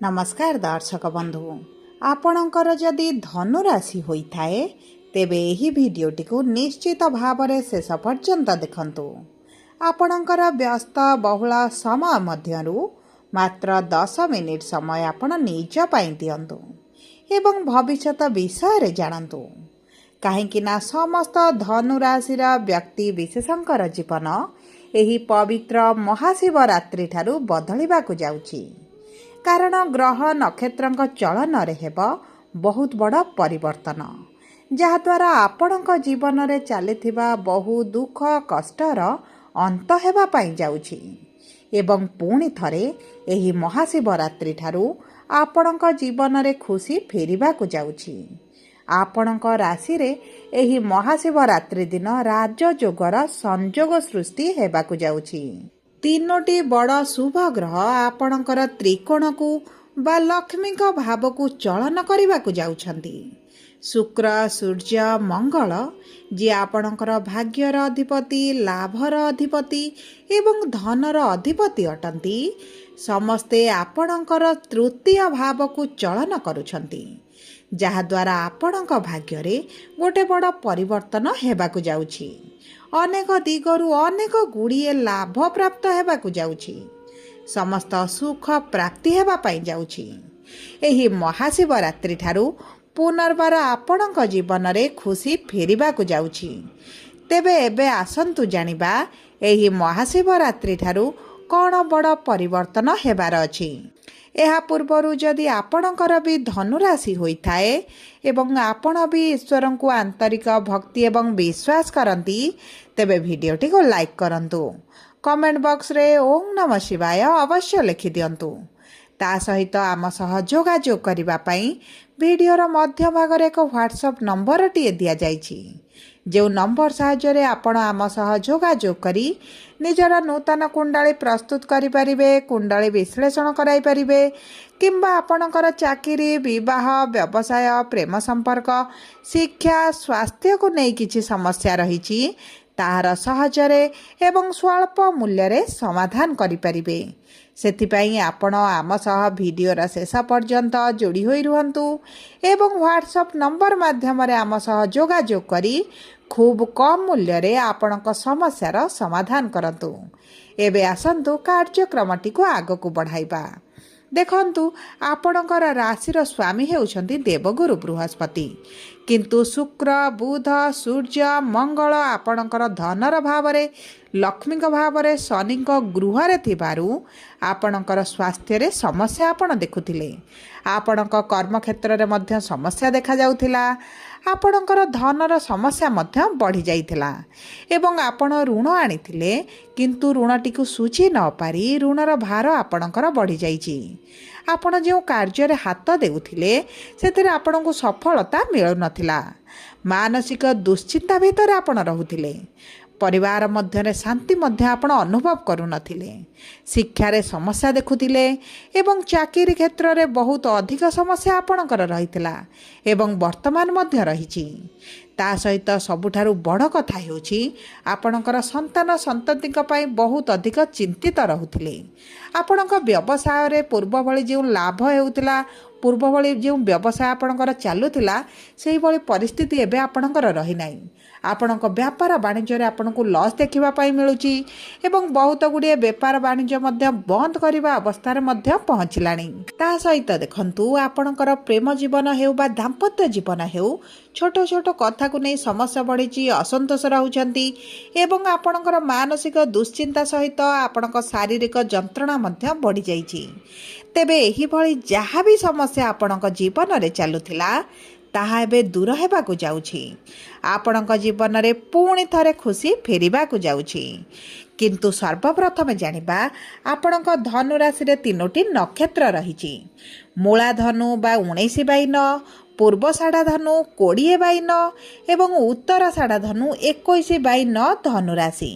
नमस्कार दर्शक बंधु आपणकर जदि धनु राशि होइथाए तेबे एही भिडियोटी को निश्चित भावरे शेष पर्यंत देखंतु। आपणकर व्यस्त बहुल समय मध्यरु मात्र 10 मिनिट समय आपण निज पई दियंतु एवं भविष्यत विषय जानतु। काहेकि ना समस्त धनु राशि व्यक्ति विशेषकर जीवन एही पवित्र महाशिवरात्रि ठारू बदलिबाकु जाउछि। कारण ग्रह नक्षत्र चलन हेब बहुत बड़ परिवर्तन जहाद्वारा आपणक जीवन में चली बहु दुख कष्टर अंत हेबा पाई जाउछि एवं पुणी थरे एही महाशिवरात्रि ठारू आपणक जीवन में खुशी फेरिबाकु जाउछि। आपणक राशि रे एही महाशिवरात्रि दिन राजयोगर संयोग सृष्टि हेबाकु जाउछि। तीनोटी बड़ शुभ ग्रह आपणकर त्रिकोण को बा लक्ष्मी भाव को चलन करने को जाउछंती। शुक्र सूर्य मंगल जी आपणकर भाग्यर अधिपति लाभर अधिपति एवं धनर अधिपति अटंती समस्ते आपणकर तृतीय भाव को चलन करुछंती जहाद्वारा आपणक भाग्य गोटे बड़ परिवर्तन हेबाकु जाउछि। अनेक दिगरु अनेक गुड़िए लाभ प्राप्त हेबाकु जाउछि। समस्त सुख प्राप्ति हेबा पाई जाउछि। एही महाशिवरात्रि ठारू पुनर्बार आपणक जीवन रे खुशी फेरिबाकु जाउछि। तेबे एबे आसंतु जानिबा एही महाशिवरात्रि ठारू कौन बड़ परिवर्तन हेबार अछि। एहा पूर्वरु जदि आपणकर भी धनुराशि होइथाए एवं आपण भी ईश्वर को आंतरिक भक्ति एवं विश्वास करती तेबे भिडियोटी को लाइक करंतु। कमेंट बॉक्स रे ओम नमः शिवाय अवश्य लिखि दियंतु। ता सहित आम सह जोगाजोग करिबा पई भिडियोर मध्य भाग रे एक व्हाट्सएप नंबर टिए दिया जाइछि। जो नंबर साहाय्य आपण आम सह जोगाजोग करी निजर नूतन कुंडली प्रस्तुत करिपारिबे, कुंडली विश्लेषण कराई पारिबे किंबा आपणकर चाकरी विवाह व्यवसाय प्रेम संपर्क शिक्षा स्वास्थ्य को नहीं किछि समस्या रहिछि ताहार सहजरे एवं स्वल्प मूल्य रे समाधान करिपारिबे। सेथिपाई आपण आम सह भिडियोर शेष पर्यंत जोड़ी होई रुहंतु एवं व्हाट्सएप नंबर माध्यम रे आम सह जोगाजोग करी खूब कम मूल्य रे आपणक समस्यार समाधान करंतु। एबे आसंतु कार्यक्रमटी को आग को बढ़ाइबा। देखंतु आपणकर राशिर स्वामी हेउछंती देवगुरु बृहस्पति किंतु शुक्र बुध सूर्य मंगल आपणकर धनर भावरे लक्ष्मी भाव में शनि गृह रे थिबारु आपणकर स्वास्थ्य रे समस्या आपण देखुथिले। आपणक कर्म क्षेत्र रे मध्य समस्या देखा जाउथिला। आपणकर धनर समस्या मध्य बढ़ी जाइथिला एवं आपण ऋण आनिथिले किंतु ऋणटी को सुझी न पारी ऋणर भार आपणकर बढ़ी जाइछि। आपण जो कार्य रे हाथ देउथिले सेथिरे आपणको सफलता मिलु नथिला। मानसिक दुश्चिंता भितर आपण रहुथिले। परिवार मध्य शांति मध्य आपण अनुभव करू नथिले। शिक्षारे समस्या देखुथिले एवं चाकरी क्षेत्र रे बहुत अधिक समस्या आपणकर रहिथिला एवं वर्तमान मध्य रहिछि। ता सहित सबुठारु बड़ कथा हेउछि आपणकर संतान संततिक पई बहुत अधिक चिंतित रहुथिले। आपणक व्यवसाय रे पूर्व भली जे लाभ हेउथिला पूर्व भली जो व्यवसाय आपणकर चालुथिला सेही भली परिस्थिति एबे आपणकर रहि नाही। आपणक व्यापार वाणिज्य रे आपणको लॉस देखिबा पाई मिलुची एवं बहुत गुड़िए व्यापार वाणिज्य मध्य बंद करिबा अवस्था रे मध्य पहुँचलानी। ता सहित देखंतु आपणकर प्रेम जीवन हेउ बा दाम्पत्य जीवन हेउ छोट छोट कथा को नहीं समस्या बढ़ी असंतोष रहउछंती एवं आपणकर मानसिक दुश्चिंता सहित आपणक शारीरिक जंत्रणा मध्य बढ़ी जाइछि। तेबे एही भली जहा भी समस्या आपणक जीवन रे चालुथिला ताहा एबे दूर हेबाकु जाउछि। आपणक जीवन रे पुणी थरे खुशी फेरिबाकु जाउछि। किंतु सर्वप्रथम जानिबा आपणक धनु राशि रे तीनोटी नक्षत्र रहिछि। मूला धनु बा 19/9 पूर्व साढ़ा धनु 20/9 एवं उत्तर साढ़ा धनु 21/9 धनु राशि।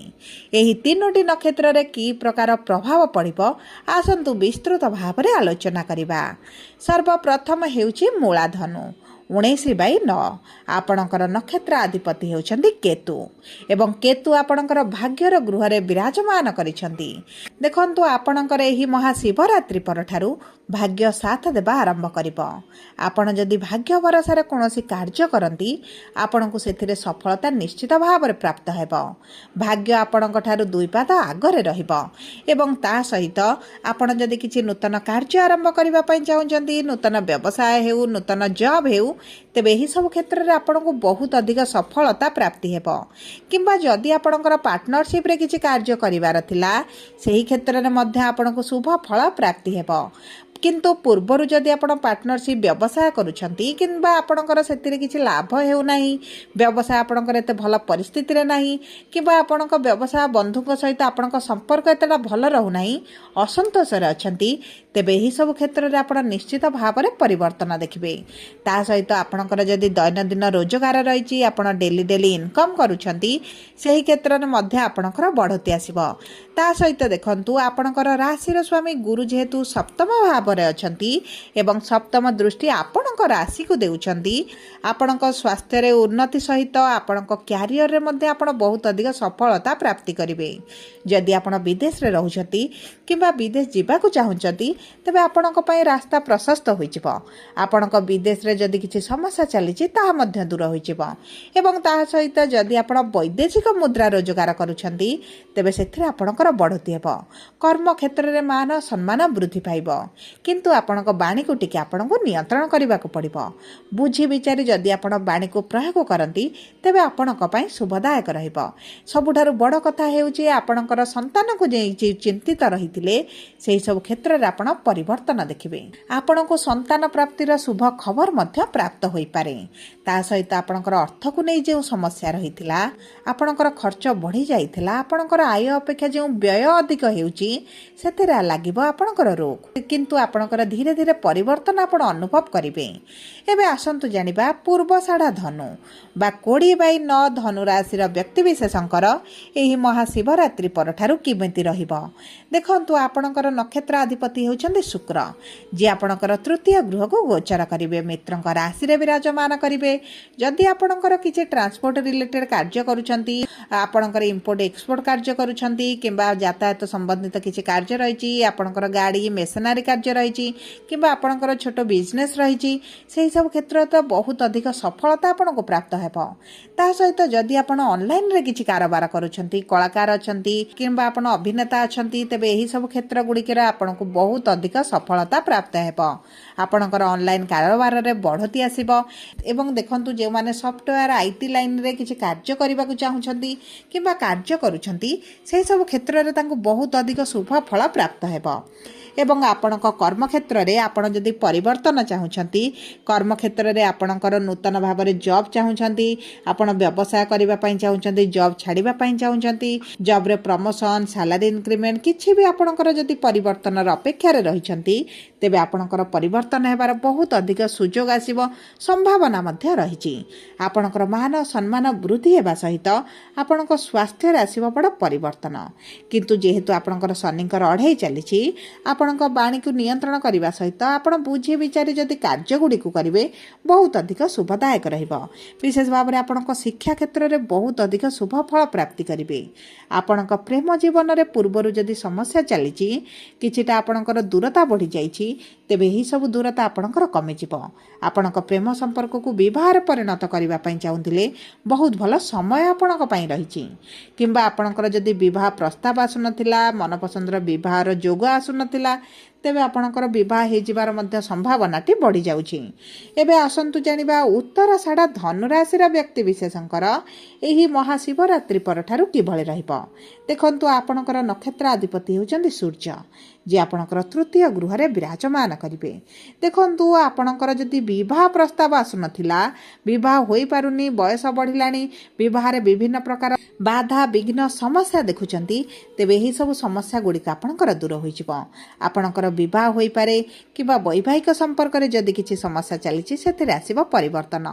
एही तीनोटी नक्षत्र रे की प्रकार प्रभाव पड़िबो आसंतु विस्तृत भाव रे आलोचना करिबा। सर्वप्रथम हेउछि मूला धनु 19/9 ଆପଣଙ୍କର ନକ୍ଷତ୍ର ଅଧିପତି ହେଉଛନ୍ତି କେତୁ ଏବଂ କେତୁ ଆପଣଙ୍କର ଭାଗ୍ୟର ଗୃହରେ ବିରାଜମାନ କରିଛନ୍ତି। ଦେଖନ୍ତୁ ଆପଣଙ୍କର ଏହି ମହାଶିବରାତ୍ରି ପରଠାରୁ ଭାଗ୍ୟ ସାଥ ଦେବା ଆରମ୍ଭ କରିବ। ଆପଣ ଯଦି ଭାଗ୍ୟ ଭରସାରେ କୌଣସି କାର୍ଯ୍ୟ କରନ୍ତି ଆପଣଙ୍କୁ ସେଥିରେ ସଫଳତା ନିଶ୍ଚିତ ଭାବରେ ପ୍ରାପ୍ତ ହେବ। ଭାଗ୍ୟ ଆପଣଙ୍କ ଠାରୁ 2 ପାଦ ଆଗରେ ରହିବ ଏବଂ ତା ସହିତ ଆପଣ ଯଦି କିଛି ନୂତନ କାର୍ଯ୍ୟ ଆରମ୍ଭ କରିବା ପାଇଁ ଚାହୁଁଛନ୍ତି, ନୂତନ ବ୍ୟବସାୟ ହେଉ, ନୂତନ ଜବ୍ ହେଉ, ତେବେ ଏହିସବୁ କ୍ଷେତ୍ରରେ ଆପଣଙ୍କୁ ବହୁତ ଅଧିକ ସଫଳତା ପ୍ରାପ୍ତି ହେବ। କିମ୍ବା ଯଦି ଆପଣଙ୍କର ପାର୍ଟନରସିପ୍ରେ କିଛି କାର୍ଯ୍ୟ କରିବାର ଥିଲା ସେହି କ୍ଷେତ୍ରରେ ମଧ୍ୟ ଆପଣଙ୍କୁ ଶୁଭ ଫଳ ପ୍ରାପ୍ତି ହେବ। କିନ୍ତୁ ପୂର୍ବରୁ ଯଦି ଆପଣ ପାର୍ଟନରସିପ୍ ବ୍ୟବସାୟ କରୁଛନ୍ତି କିମ୍ବା ଆପଣଙ୍କର ସେଥିରେ କିଛି ଲାଭ ହେଉନାହିଁ, ବ୍ୟବସାୟ ଆପଣଙ୍କର ଏତେ ଭଲ ପରିସ୍ଥିତିରେ ନାହିଁ କିମ୍ବା ଆପଣଙ୍କ ବ୍ୟବସାୟ ବନ୍ଧୁଙ୍କ ସହିତ ଆପଣଙ୍କ ସମ୍ପର୍କ ଏତେଟା ଭଲ ରହୁନାହିଁ, ଅସନ୍ତୋଷରେ ଅଛନ୍ତି, ତେବେ ଏହିସବୁ କ୍ଷେତ୍ରରେ ଆପଣ ନିଶ୍ଚିତ ଭାବରେ ପରିବର୍ତ୍ତନ ଦେଖିବେ। ତା ସହିତ ଆପଣଙ୍କର ଯଦି ଦୈନନ୍ଦିନ ରୋଜଗାର ରହିଛି, ଆପଣ ଡେଲି ଇନକମ୍ କରୁଛନ୍ତି, ସେହି କ୍ଷେତ୍ରରେ ମଧ୍ୟ ଆପଣଙ୍କର ବଢ଼ତି ଆସିବ। ତା ସହିତ ଦେଖନ୍ତୁ ଆପଣଙ୍କର ରାଶିର ସ୍ୱାମୀ ଗୁରୁ ଯେହେତୁ ସପ୍ତମ ଭାବରେ ଅଛନ୍ତି ଏବଂ ସପ୍ତମ ଦୃଷ୍ଟି ଆପଣଙ୍କ ରାଶିକୁ ଦେଉଛନ୍ତି, ଆପଣଙ୍କ ସ୍ୱାସ୍ଥ୍ୟରେ ଉନ୍ନତି ସହିତ ଆପଣଙ୍କ କ୍ୟାରିୟରରେ ମଧ୍ୟ ଆପଣ ବହୁତ ଅଧିକ ସଫଳତା ପ୍ରାପ୍ତି କରିବେ। ଯଦି ଆପଣ ବିଦେଶରେ ରହୁଛନ୍ତି କିମ୍ବା ବିଦେଶ ଯିବାକୁ ଚାହୁଁଛନ୍ତି ତେବେ ଆପଣଙ୍କ ପାଇଁ ରାସ୍ତା ପ୍ରଶସ୍ତ ହୋଇଯିବ। ଆପଣଙ୍କ ବିଦେଶରେ ଯଦି କିଛି ସମସ୍ୟା ଚାଲିଛି ତାହା ମଧ୍ୟ ଦୂର ହୋଇଯିବ ଏବଂ ତାହା ସହିତ ଯଦି ଆପଣ ବୈଦେଶିକ ମୁଦ୍ରା ରୋଜଗାର କରୁଛନ୍ତି ତେବେ ସେଥିରେ ଆପଣଙ୍କର ବଢ଼ତି ହେବ। କର୍ମକ୍ଷେତ୍ରରେ ମାନ ସମ୍ମାନ ବୃଦ୍ଧି ପାଇବ, କିନ୍ତୁ ଆପଣଙ୍କ ବାଣୀକୁ ଟିକେ ଆପଣଙ୍କୁ ନିୟନ୍ତ୍ରଣ କରିବାକୁ ପଡ଼ିବ। ବୁଝି ବିଚାରି ଯଦି ଆପଣ ବାଣୀକୁ ପ୍ରୟୋଗ କରନ୍ତି ତେବେ ଆପଣଙ୍କ ପାଇଁ ଶୁଭଦାୟକ ରହିବ। ସବୁଠାରୁ ବଡ଼ କଥା ହେଉଛି ଆପଣଙ୍କର ସନ୍ତାନକୁ ନେଇ ଚିନ୍ତିତ ରହିଥିଲେ ସେହିସବୁ କ୍ଷେତ୍ରରେ ଆପଣ ପରିବର୍ତ୍ତନ ଦେଖିବେ। ଆପଣଙ୍କୁ ସନ୍ତାନ ପ୍ରାପ୍ତିର ଶୁଭ ଖବର ମଧ୍ୟ ପ୍ରାପ୍ତ ହୋଇପାରେ। ତା ସହିତ ଆପଣଙ୍କର ଅର୍ଥକୁ ନେଇ ଯେଉଁ ସମସ୍ୟା ରହିଥିଲା, ଆପଣଙ୍କର ଖର୍ଚ୍ଚ ବଢ଼ି ଯାଇଥିଲା, ଆପଣଙ୍କର ଆୟ ଅପେକ୍ଷା ଯେଉଁ ବ୍ୟୟ ଅଧିକ ହେଉଛି ସେଥିରେ ଲାଗିବ ଆପଣଙ୍କର ରୋଗ, କିନ୍ତୁ ଆପଣଙ୍କର ଧୀରେ ଧୀରେ ପରିବର୍ତ୍ତନ ଆପଣ ଅନୁଭବ କରିବେ। ଏବେ ଆସନ୍ତୁ ଜାଣିବା ପୂର୍ବଷାଢ଼ା ଧନୁ ବା 20/9 ଧନୁ ରାଶିର ବ୍ୟକ୍ତିବିଶେଷଙ୍କର ଏହି ମହାଶିବରାତ୍ରି ପରଠାରୁ କେମିତି ରହିବ। ଦେଖନ୍ତୁ ଆପଣଙ୍କର ନକ୍ଷତ୍ର ଅଧିପତି ହେଉଛନ୍ତି ଶୁକ୍ର, ଯିଏ ଆପଣଙ୍କର ତୃତୀୟ ଗୃହକୁ ଗୋଚର କରିବେ, ମିତ୍ରଙ୍କ ରାଶିରେ ବିରାଜମାନ କରିବେ। ଯଦି ଆପଣଙ୍କର କିଛି ଟ୍ରାନ୍ସପୋର୍ଟ ରିଲେଟେଡ୍ କାର୍ଯ୍ୟ କରୁଛନ୍ତି, ଆପଣଙ୍କର ଇମ୍ପୋର୍ଟ ଏକ୍ସପୋର୍ଟ କାର୍ଯ୍ୟ କରୁଛନ୍ତି କିମ୍ବା ଯାତାୟାତ ସମ୍ବନ୍ଧିତ କିଛି କାର୍ଯ୍ୟ ରହିଛି, ଆପଣଙ୍କର ଗାଡ଼ି ମେସିନାରୀ କାର୍ଯ୍ୟ ରହିଛି କିମ୍ବା ଆପଣଙ୍କର ଛୋଟ ବିଜନେସ୍ ରହିଛି, ସେହିସବୁ କ୍ଷେତ୍ରରେ ତ ବହୁତ ଅଧିକ ସଫଳତା ଆପଣଙ୍କୁ ପ୍ରାପ୍ତ ହେବ। ତା ସହିତ ଯଦି ଆପଣ ଅନଲାଇନରେ କିଛି କାରବାର କରୁଛନ୍ତି, କଳାକାର ଅଛନ୍ତି କିମ୍ବା ଆପଣ ଅଭିନେତା ଅଛନ୍ତି, ତେବେ ଏହିସବୁ କ୍ଷେତ୍ର ଗୁଡ଼ିକରେ ଆପଣଙ୍କୁ ବହୁତ ଅଧିକ ସଫଳତା ପ୍ରାପ୍ତ ହେବ। ଆପଣଙ୍କର ଅନଲାଇନ୍ କାରବାରରେ ବଢ଼ତି ଆସିବ ଏବଂ ଦେଖନ୍ତୁ ଯେଉଁମାନେ ସଫ୍ଟୱେୟାର IT ଲାଇନରେ କିଛି କାର୍ଯ୍ୟ କରିବାକୁ ଚାହୁଁଛନ୍ତି କିମ୍ବା କାର୍ଯ୍ୟ କରୁଛନ୍ତି, ସେହିସବୁ କ୍ଷେତ୍ରରେ ତାଙ୍କୁ ବହୁତ ଅଧିକ ଶୁଭ ଫଳ ପ୍ରାପ୍ତ ହେବ। ଏବଂ ଆପଣଙ୍କ କର୍ମକ୍ଷେତ୍ରରେ ଆପଣ ଯଦି ପରିବର୍ତ୍ତନ ଚାହୁଁଛନ୍ତି, କର୍ମକ୍ଷେତ୍ରରେ ଆପଣଙ୍କର ନୂତନ ଭାବରେ ଜବ୍ ଚାହୁଁଛନ୍ତି, ଆପଣ ବ୍ୟବସାୟ କରିବା ପାଇଁ ଚାହୁଁଛନ୍ତି, ଜବ୍ ଛାଡ଼ିବା ପାଇଁ ଚାହୁଁଛନ୍ତି, ଜବ୍ରେ ପ୍ରମୋସନ୍, ସାଲାରୀ ଇନକ୍ରିମେଣ୍ଟ କିଛି ବି ଆପଣଙ୍କର ଯଦି ପରିବର୍ତ୍ତନର ଅପେକ୍ଷାରେ ରହିଛନ୍ତି, ତେବେ ଆପଣଙ୍କର ପରିବର୍ତ୍ତନ ହେବାର ବହୁତ ଅଧିକ ସୁଯୋଗ ଆସିବ, ସମ୍ଭାବନା ମଧ୍ୟ ରହିଛି। ଆପଣଙ୍କର ମାନ ସମ୍ମାନ ବୃଦ୍ଧି ହେବା ସହିତ ଆପଣଙ୍କ ସ୍ୱାସ୍ଥ୍ୟରେ ଆସିବ ବଡ଼ ପରିବର୍ତ୍ତନ। କିନ୍ତୁ ଯେହେତୁ ଆପଣଙ୍କର ଶନିଙ୍କର ଅଢ଼େଇ ଚାଲିଛି, ଆପଣଙ୍କ ବାଣୀକୁ ନିୟନ୍ତ୍ରଣ କରିବା ସହିତ ଆପଣ ବୁଝି ବିଚାରି ଯଦି କାର୍ଯ୍ୟଗୁଡ଼ିକୁ କରିବେ ବହୁତ ଅଧିକ ଶୁଭଦାୟକ ରହିବ। ବିଶେଷ ଭାବରେ ଆପଣଙ୍କ ଶିକ୍ଷା କ୍ଷେତ୍ରରେ ବହୁତ ଅଧିକ ଶୁଭ ଫଳ ପ୍ରାପ୍ତି କରିବେ। ଆପଣଙ୍କ ପ୍ରେମ ଜୀବନରେ ପୂର୍ବରୁ ଯଦି ସମସ୍ୟା ଚାଲିଛି, କିଛିଟା ଆପଣଙ୍କର ଦୂରତା ବଢ଼ିଯାଇଛି, ତେବେ ଏହିସବୁ ଦୂରତା ଆପଣଙ୍କର କମିଯିବ। ଆପଣଙ୍କ ପ୍ରେମ ସମ୍ପର୍କକୁ ବିବାହରେ ପରିଣତ କରିବା ପାଇଁ ଚାହୁଁଥିଲେ ବହୁତ ଭଲ ସମୟ ଆପଣଙ୍କ ପାଇଁ ରହିଛି। କିମ୍ବା ଆପଣଙ୍କର ଯଦି ବିବାହ ପ୍ରସ୍ତାବ ଆସୁନଥିଲା, ମନପସନ୍ଦର ବିବାହର ଯୋଗ ଆସୁନଥିଲା, ତେବେ ଆପଣଙ୍କର ବିବାହ ହୋଇଯିବାର ମଧ୍ୟ ସମ୍ଭାବନାଟି ବଢ଼ିଯାଉଛି। ଏବେ ଆସନ୍ତୁ ଜାଣିବା ଉତ୍ତରାଷାଢ଼ା ଧନୁରାଶିର ବ୍ୟକ୍ତିବିଶେଷଙ୍କର ଏହି ମହାଶିବରାତ୍ରି ପରଠାରୁ କିଭଳି ରହିବ। ଦେଖନ୍ତୁ ଆପଣଙ୍କର ନକ୍ଷତ୍ର ଅଧିପତି ହେଉଛନ୍ତି ସୂର୍ଯ୍ୟ, ଯିଏ ଆପଣଙ୍କର ତୃତୀୟ ଗୃହରେ ବିରାଜମାନ କରିବେ। ଦେଖନ୍ତୁ ଆପଣଙ୍କର ଯଦି ବିବାହ ପ୍ରସ୍ତାବ ଆସୁନଥିଲା, ବିବାହ ହୋଇପାରୁନି, ବୟସ ବଢ଼ିଲାଣି, ବିବାହରେ ବିଭିନ୍ନ ପ୍ରକାର ବାଧା ବିଘ୍ନ ସମସ୍ୟା ଦେଖୁଛନ୍ତି, ତେବେ ଏହିସବୁ ସମସ୍ୟା ଗୁଡ଼ିକ ଆପଣଙ୍କର ଦୂର ହୋଇଯିବ। ଆପଣଙ୍କର ବିବାହ ହୋଇପାରେ କିମ୍ବା ବୈବାହିକ ସମ୍ପର୍କରେ ଯଦି କିଛି ସମସ୍ୟା ଚାଲିଛି ସେଥିରେ ଆସିବ ପରିବର୍ତ୍ତନ।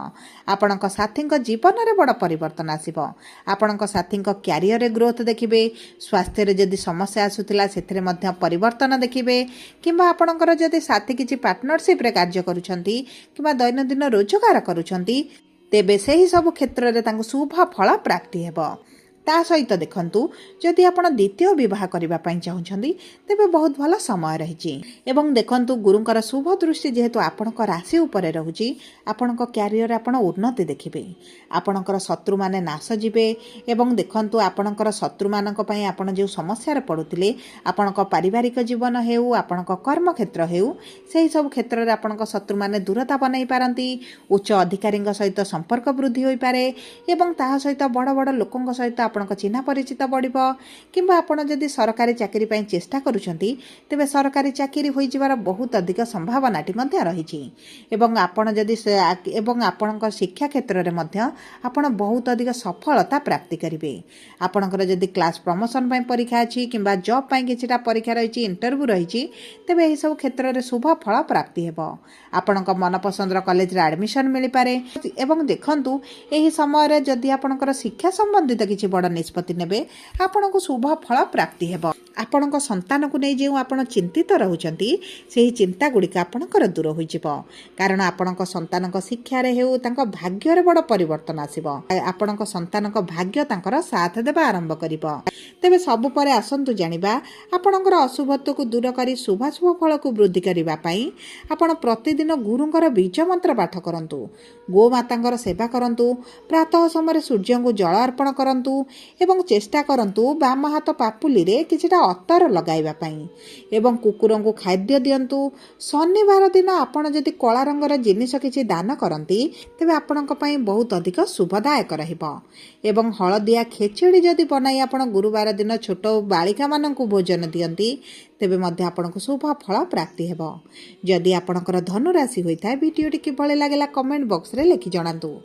ଆପଣଙ୍କ ସାଥୀଙ୍କ ଜୀବନରେ ବଡ଼ ପରିବର୍ତ୍ତନ ଆସିବ। ଆପଣଙ୍କ ସାଥୀଙ୍କ କ୍ୟାରିୟରରେ ଗ୍ରୋଥ ଦେଖିବେ। ସ୍ୱାସ୍ଥ୍ୟରେ ଯଦି ସମସ୍ୟା ଆସୁଥିଲା ସେଥିରେ ମଧ୍ୟ ପରିବର୍ତ୍ତନ ଦେଖିବେ। କିମ୍ବା ଆପଣଙ୍କର ଯଦି साथी किसी पार्टनरशिप रे कार्य करुछंती किबा दैनंदिन रोजगार करुछंती तेबे सेही सब क्षेत्र रे तांको शुभ फल प्राप्ति हेबो। ता सहित देखंतु जदि आपण द्वितीय विवाह करबा पई चाहुछंती तेबे बहुत भल समय रहिछि। एवं देखंतु गुरुंकर शुभ दृष्टि जेहेतु आपणक राशि उपरे रहुछि आपणक कैरियर आपण उन्नति देखिबे। आपणकर शत्रु माने नाश जिबे एवं देखंतु आपणकर शत्रु मानक पई आपण जे समस्या रे पडुतिले आपणक पारिवारिक जीवन हेउ आपणक कर्म क्षेत्र हेउ सेही सब क्षेत्र रे आपणक शत्रु माने दूरता बनै पारंती। उच्च अधिकारी सहित संपर्क वृद्धि होई पारे एवं ताहा सहित बड़ बड़ लोकंक सहित आपणक चिन्हा परिचित बढ़िबो। किंबा आपण जदि सरकारी चाकरी पई चेष्टा करूछंती तेबे सरकारी चाकरी होई जिवार बहुत अधिक संभावनाटी मध्य रहिछि। एवं आपण जदि एवं आपणक शिक्षा क्षेत्र रे मध्य आपण बहुत अधिक सफलता प्राप्ति करिवे। आपणकर जदि क्लास प्रमोशन पई परीक्षा अछि किंबा जॉब पई किछटा परीक्षा रहिछि इंटरव्यू रहिछि तेबे एही सब क्षेत्र रे शुभ फल प्राप्ति हेबो। आपणक मनपसंदर कॉलेज रे एडमिशन मिलि पारे। एवं देखंतु एही समय रे जदि आपणकर शिक्षा संबंधित किछि बड़ निष्पत्ति नेबे आपणको शुभ फल प्राप्ति हेबो। आपणको संतान को नै जे आपण चिंतित रहउचंती सेही चिंता गुडिका आपणकर दूर होई जिवो। कारण आपणको संतानक शिक्षा रे हेउ तांको भाग्य रे बड़ परिवर्तन आसीबो। आपणको संतानक भाग्य तांकर साथ देबा आरंभ करिवो। तेबे सब परे आसंतु जानिबा आपणकर अशुभत्व को दूर करी शुभाशुभ फल को वृद्धि करिबा पई आपण प्रतिदिन गुरुंकर बीज मंत्र पाठ करंतु। गो मातांकर सेवा करंतु। प्रातः समय सूर्य को जल अर्पण करंतु एवं चेष्टा करंतु बाम हाथ पापुली रे किछटा अत्तर लगाइबा पई एवं कुकुरं को खाद्य दियंतु। शनिवार दिन आपण जदि कला रंगर जिनिस किछि दान करंती तेबे आपणक पई बहुत अधिक शुभदायक रहिबो। एवं हळदिया खेचड़ी जदि बनाई आपण गुरुवार दिन छोट बालिका माननकु भोजन दियंती तेबे मध्य आपणको शुभ फल प्राप्ति हेबो। जदि आपणकर धनु राशि होइता भिडियोटी किभଳି लागला कमेंट बॉक्स रे लिखि जणांतु।